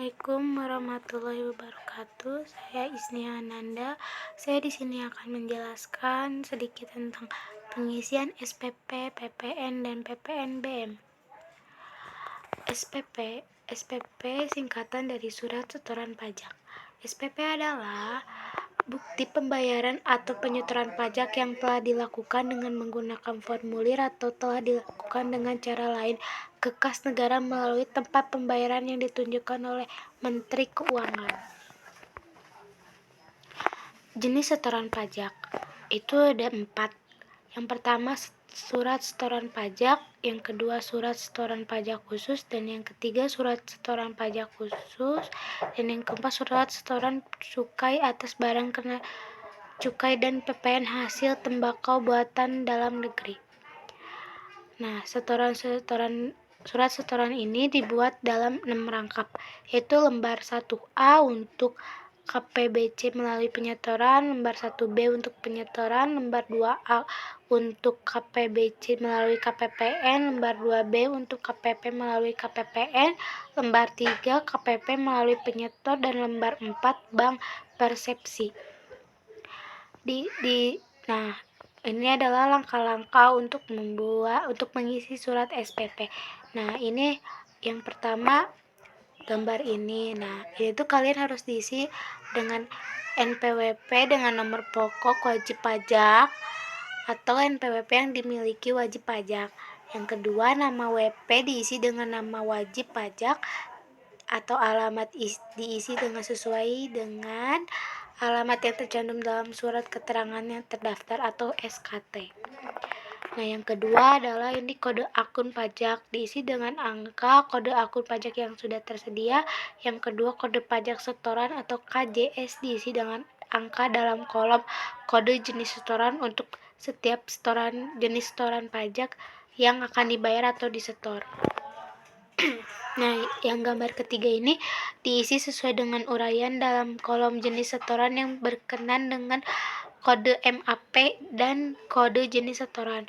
Assalamualaikum warahmatullahi wabarakatuh. Saya Isnia Ananda. Saya di sini akan menjelaskan sedikit tentang pengisian SPP, PPN, dan PPNBM. SPP singkatan dari Surat Setoran Pajak. SPP adalah bukti pembayaran atau penyetoran pajak yang telah dilakukan dengan menggunakan formulir atau telah dilakukan dengan cara lain ke kas negara melalui tempat pembayaran yang ditunjukkan oleh Menteri Keuangan. Jenis setoran pajak itu ada 4. Yang pertama surat setoran pajak, yang kedua surat setoran pajak khusus, dan yang ketiga surat setoran pajak khusus, dan yang keempat surat setoran cukai atas barang kena cukai dan PPN hasil tembakau buatan dalam negeri. Nah, surat setoran ini dibuat dalam 6 rangkap, yaitu lembar 1A untuk KPBC melalui penyetoran, lembar 1B untuk penyetoran, lembar 2A untuk KPBC melalui KPPN, lembar 2B untuk KPP melalui KPPN, lembar 3 KPP melalui penyetor, dan lembar 4 bank persepsi. Nah, ini adalah langkah-langkah untuk mengisi surat SPP. Nah, ini yang pertama gambar ini. Nah, itu kalian harus diisi dengan NPWP dengan nomor pokok wajib pajak atau NPWP yang dimiliki wajib pajak. Yang kedua, nama WP diisi dengan nama wajib pajak atau alamat diisi dengan sesuai dengan alamat yang tercantum dalam surat keterangan yang terdaftar atau SKT. Nah, yang kedua adalah ini kode akun pajak, diisi dengan angka kode akun pajak yang sudah tersedia. Yang kedua, kode pajak setoran atau KJS diisi dengan angka dalam kolom kode jenis setoran untuk setiap jenis setoran pajak yang akan dibayar atau disetor. Nah, yang gambar ketiga ini diisi sesuai dengan uraian dalam kolom jenis setoran yang berkenan dengan kode MAP dan kode jenis setoran.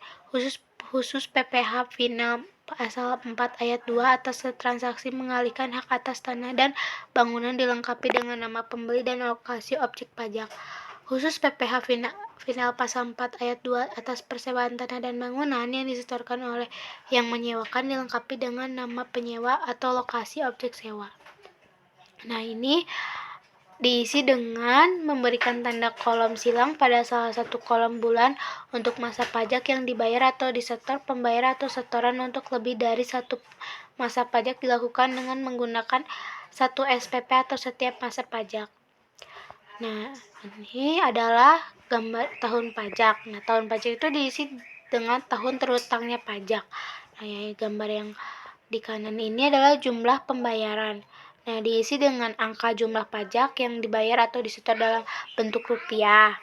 Khusus PPh final pasal 4 ayat 2 atas transaksi mengalihkan hak atas tanah dan bangunan dilengkapi dengan nama pembeli dan lokasi objek pajak. Khusus PPh final pasal 4 ayat 2 atas persewaan tanah dan bangunan yang disetorkan oleh yang menyewakan dilengkapi dengan nama penyewa atau lokasi objek sewa. Nah, ini diisi dengan memberikan tanda kolom silang pada salah satu kolom bulan untuk masa pajak yang dibayar atau disetor. Pembayar atau setoran untuk lebih dari satu masa pajak dilakukan dengan menggunakan satu SPP atau setiap masa pajak. Nah, ini adalah gambar tahun pajak. Nah, tahun pajak itu diisi dengan tahun terutangnya pajak. Nah, gambar yang di kanan ini adalah jumlah pembayaran. Nah, diisi dengan angka jumlah pajak yang dibayar atau disetor dalam bentuk rupiah.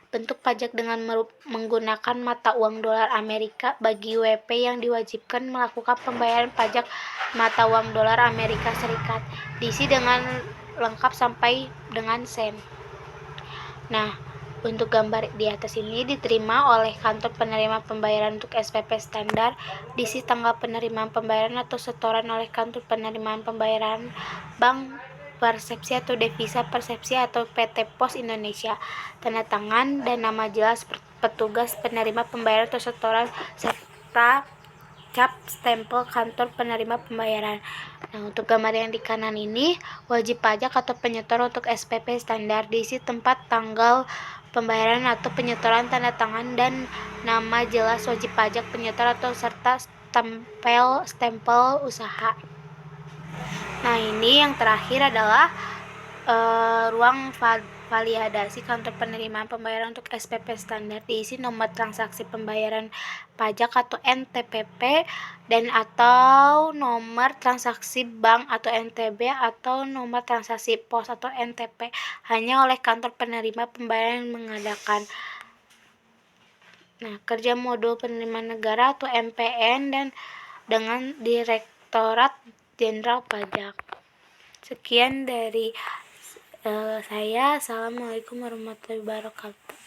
Bentuk pajak dengan menggunakan mata uang dolar Amerika bagi WP yang diwajibkan melakukan pembayaran pajak mata uang dolar Amerika Serikat. Diisi dengan lengkap sampai dengan sen. Nah, untuk gambar di atas ini diterima oleh kantor penerima pembayaran untuk SPP standar, diisi tanggal penerimaan pembayaran atau setoran oleh kantor penerimaan pembayaran Bank Persepsi atau Devisa Persepsi atau PT Pos Indonesia, tanda tangan dan nama jelas petugas penerima pembayaran atau setoran serta cap stempel kantor penerima pembayaran. Nah, untuk gambar yang di kanan ini wajib pajak atau penyetor untuk SPP standar, diisi tempat, tanggal pembayaran atau penyetoran, tanda tangan dan nama jelas wajib pajak penyetor atau serta stempel usaha. Nah, ini yang terakhir adalah ruang validasi kantor penerimaan pembayaran untuk SPP standar, diisi nomor transaksi pembayaran pajak atau NTPP dan atau nomor transaksi bank atau NTB atau nomor transaksi pos atau NTP hanya oleh kantor penerima pembayaran yang mengadakan. Nah, kerja modul penerimaan negara atau MPN dan dengan Direktorat Jenderal Pajak. Sekian dari saya. Assalamualaikum warahmatullahi wabarakatuh.